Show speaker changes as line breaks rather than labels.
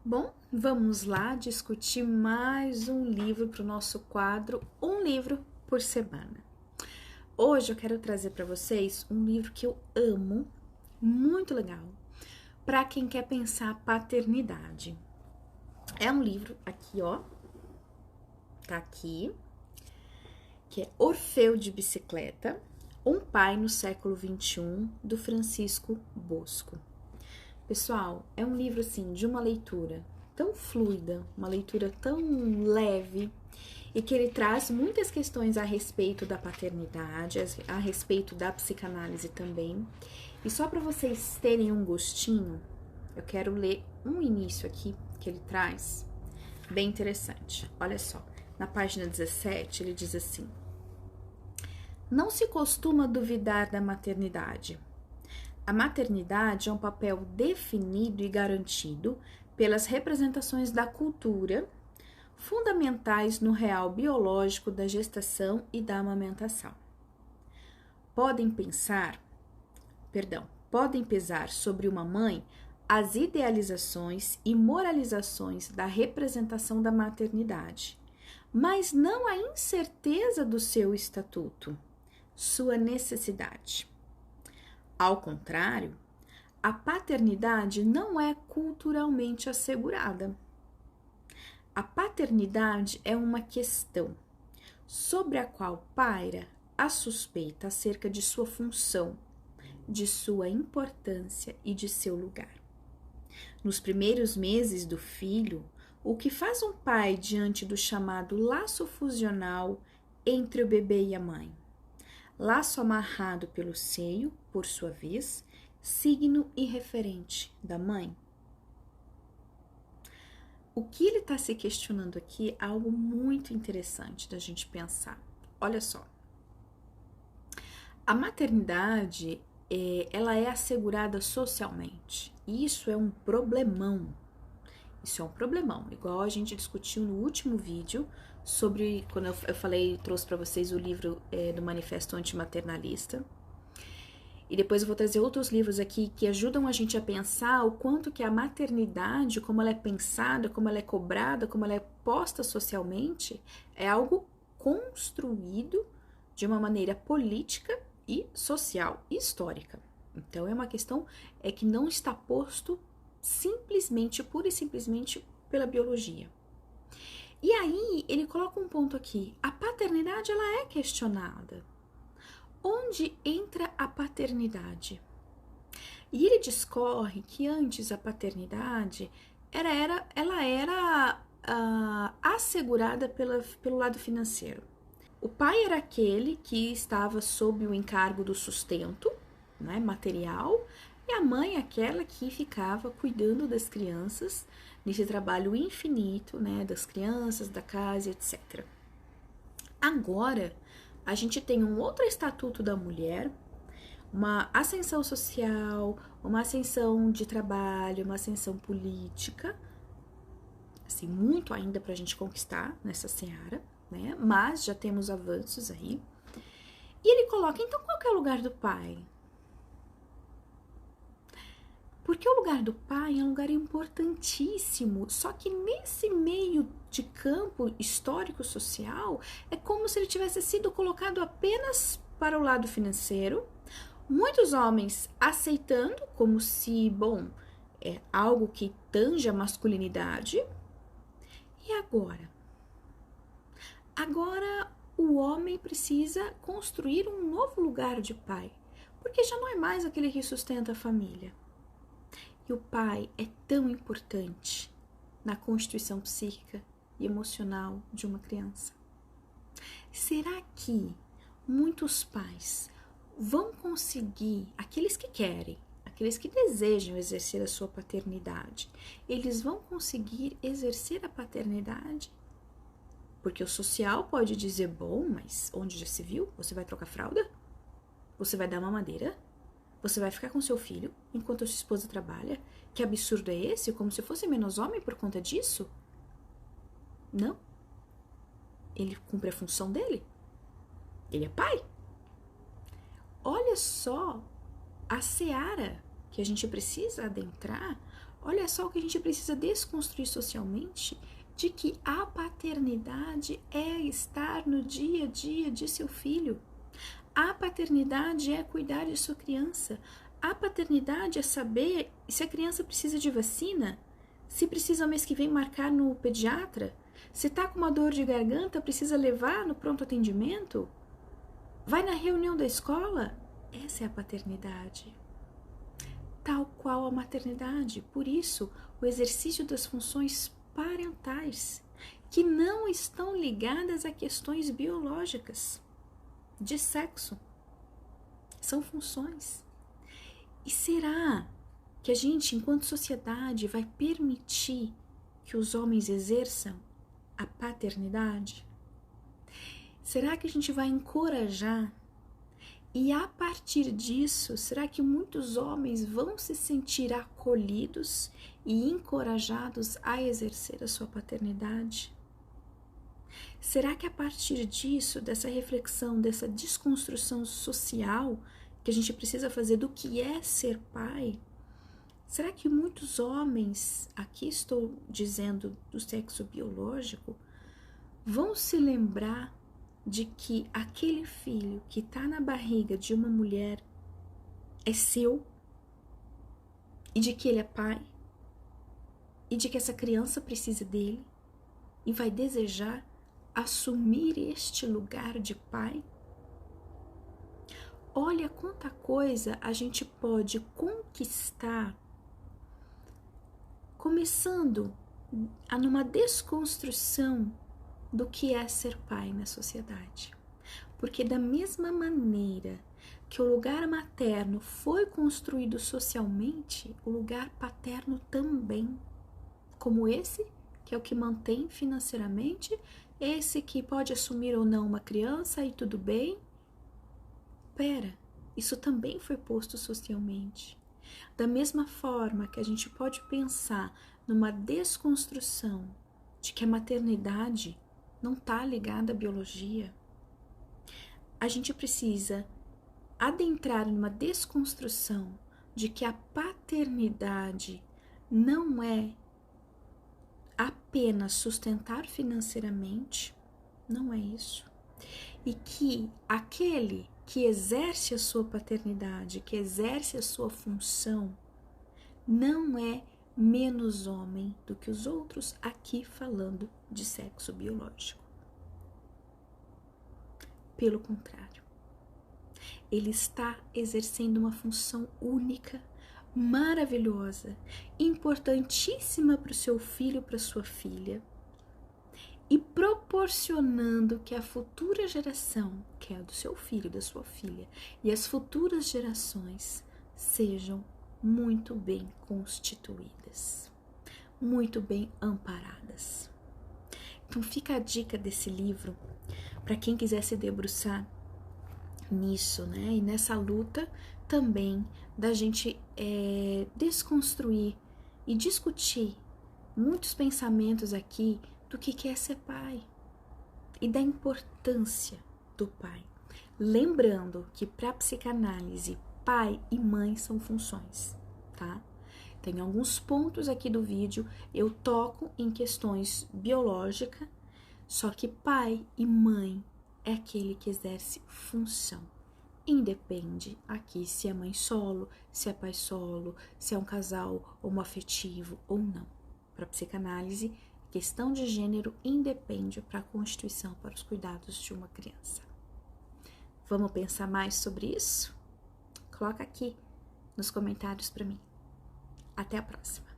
Bom, vamos lá discutir mais um livro para o nosso quadro Um Livro por Semana. Hoje eu quero trazer para vocês um livro que eu amo, muito legal, para quem quer pensar paternidade. É um livro aqui, ó, tá aqui, que é Orfeu de Bicicleta, um pai no século XXI, do Francisco Bosco. Pessoal, é um livro assim de uma leitura tão fluida, uma leitura tão leve, e que ele traz muitas questões a respeito da paternidade, a respeito da psicanálise também. E só para vocês terem um gostinho, eu quero ler um início aqui que ele traz, bem interessante. Olha só, na página 17 ele diz assim: não se costuma duvidar da maternidade. A maternidade é um papel definido e garantido pelas representações da cultura, fundamentais no real biológico da gestação e da amamentação. Podem pesar sobre uma mãe as idealizações e moralizações da representação da maternidade, mas não a incerteza do seu estatuto, sua necessidade. Ao contrário, a paternidade não é culturalmente assegurada. A paternidade é uma questão sobre a qual paira a suspeita acerca de sua função, de sua importância e de seu lugar. Nos primeiros meses do filho, o que faz um pai diante do chamado laço fusional entre o bebê e a mãe? Laço amarrado pelo seio, por sua vez, signo e referente da mãe. O que ele está se questionando aqui é algo muito interessante da gente pensar. Olha só, a maternidade, ela é assegurada socialmente. Isso é um problemão. Isso é um problemão, igual a gente discutiu no último vídeo sobre, quando eu falei, trouxe para vocês o livro do Manifesto Antimaternalista. E depois eu vou trazer outros livros aqui que ajudam a gente a pensar o quanto que a maternidade, como ela é pensada, como ela é cobrada, como ela é posta socialmente, é algo construído de uma maneira política e social e histórica. Então é uma questão que não está posto simplesmente, pura e simplesmente pela biologia. E aí ele coloca um ponto aqui: a paternidade ela é questionada. Onde entra a paternidade? E ele discorre que antes a paternidade ela era assegurada pelo lado financeiro. O pai era aquele que estava sob o encargo do sustento, né, material, e a mãe é aquela que ficava cuidando das crianças, nesse trabalho infinito, né, das crianças, da casa, etc. Agora, a gente tem um outro estatuto da mulher, uma ascensão social, uma ascensão de trabalho, uma ascensão política, assim, muito ainda para a gente conquistar nessa seara, né? Mas já temos avanços aí. E ele coloca, então, qual que é o lugar do pai? Porque o lugar do pai é um lugar importantíssimo, só que nesse meio de campo histórico-social, é como se ele tivesse sido colocado apenas para o lado financeiro, muitos homens aceitando como se, bom, é algo que tange a masculinidade. E agora? Agora o homem precisa construir um novo lugar de pai, porque já não é mais aquele que sustenta a família. E o pai é tão importante na constituição psíquica e emocional de uma criança. Será que muitos pais vão conseguir, aqueles que querem, aqueles que desejam exercer a sua paternidade, eles vão conseguir exercer a paternidade? Porque o social pode dizer, bom, mas onde já se viu? Você vai trocar fralda? Você vai dar mamadeira? Você vai ficar com seu filho enquanto a sua esposa trabalha? Que absurdo é esse? Como se fosse menos homem por conta disso? Não. Ele cumpre a função dele. Ele é pai. Olha só a seara que a gente precisa adentrar. olha só o que a gente precisa desconstruir socialmente, de que a paternidade é estar no dia a dia de seu filho. A paternidade é cuidar de sua criança. A paternidade é saber se a criança precisa de vacina, se precisa mês que vem marcar no pediatra, se tá com uma dor de garganta, precisa levar no pronto atendimento, vai na reunião da escola. Essa é a paternidade. Tal qual a maternidade. Por isso, o exercício das funções parentais, que não estão ligadas a questões biológicas de sexo, são funções. E será que a gente, enquanto sociedade, vai permitir que os homens exerçam a paternidade? Será que a gente vai encorajar? E a partir disso, será que muitos homens vão se sentir acolhidos e encorajados a exercer a sua paternidade? Será que a partir disso, dessa reflexão, dessa desconstrução social que a gente precisa fazer do que é ser pai, será que muitos homens, aqui estou dizendo do sexo biológico, vão se lembrar de que aquele filho que está na barriga de uma mulher é seu, e de que ele é pai, e de que essa criança precisa dele, e vai desejar assumir este lugar de pai? Olha quanta coisa a gente pode conquistar começando numa desconstrução do que é ser pai na sociedade. Porque da mesma maneira que o lugar materno foi construído socialmente, o lugar paterno também, como esse, que é o que mantém financeiramente, esse que pode assumir ou não uma criança e tudo bem. Pera, isso também foi posto socialmente. Da mesma forma que a gente pode pensar numa desconstrução de que a maternidade não está ligada à biologia, a gente precisa adentrar numa desconstrução de que a paternidade não é apenas sustentar financeiramente, não é isso. E que aquele que exerce a sua paternidade, que exerce a sua função, não é menos homem do que os outros, aqui falando de sexo biológico. Pelo contrário, ele está exercendo uma função única, maravilhosa, importantíssima para o seu filho, para sua filha, e proporcionando que a futura geração, que é a do seu filho, da sua filha, e as futuras gerações sejam muito bem constituídas, muito bem amparadas. Então fica a dica desse livro para quem quiser se debruçar nisso, né? E nessa luta também da gente desconstruir e discutir muitos pensamentos aqui do que é ser pai e da importância do pai. Lembrando que para psicanálise, pai e mãe são funções, tá? Tem alguns pontos aqui do vídeo, eu toco em questões biológicas, só que pai e mãe é aquele que exerce função. Independe aqui se é mãe solo, se é pai solo, se é um casal homoafetivo ou não. Para psicanálise, questão de gênero independe para a constituição, para os cuidados de uma criança. Vamos pensar mais sobre isso? Coloca aqui nos comentários para mim. Até a próxima!